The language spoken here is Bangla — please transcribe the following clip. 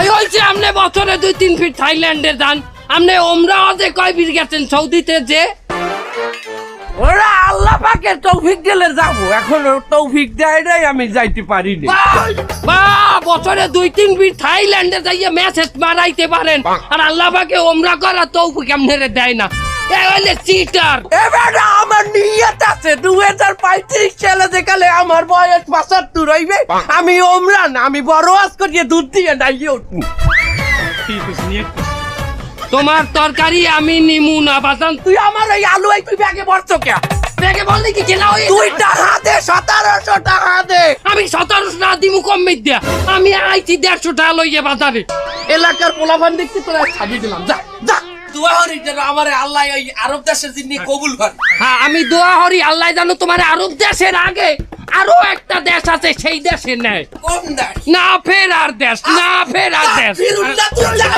ওই হইছে আপনি বছরে 2-3 ফিট থাইল্যান্ডে যান, আপনি ওমরাও যে কয় ফিট গেছেন সৌদিতে যে? ওরা আল্লাহ পাকের তৌফিক দিলে যাবো, এখন তৌফিক দেয় নাই আমি যাইতে পারিনি। বাহ, বছরে 2-3 ফিট থাইল্যান্ডে যাইয়ে মেসেজ মারাইতে পারেন, আর আল্লাহ পাকে ওমরা করা তৌফিক আপনারে দেয় না। এ হইলে চিটার। এবার আমার নিয়ত আছে 2035 সালে যেকালে আমার বয়স 75 হইবে, আমি ওমরা না, আমি বড় আজ করিয়ে দুধ দিয়ে নাইয়ে উঠবো। তোমার তরকারি আমি নিমু না বাজান। তুই আমার ওই আলু এই তুই ব্যাগে ভরছো কে? দেখে বললি কি কেনা হয়ে 2 টাকা দে, 1700 টাকা দে। আমি 1700 টাকা দিমু কমে দিয়া, আমি আইছি 150 টাকা লইয়ে বাজারে। এলাকার পোলাপান দেখতে তোরা ছাড়িয়ে দিলাম, যা যা। দোয়া করি যেন আমার আল্লাহ ওই আরব দেশের জিন্নি কবুল করে। হ্যাঁ, আমি দোয়া করি আল্লাহ জানো তোমার আরব দেশের আগে আরো একটা দেশ আছে, সেই দেশে নেয়। কোন দেশ? না ফেরার দেশ, না ফেরার দেশ। ফিরুল্লাহ তুই যা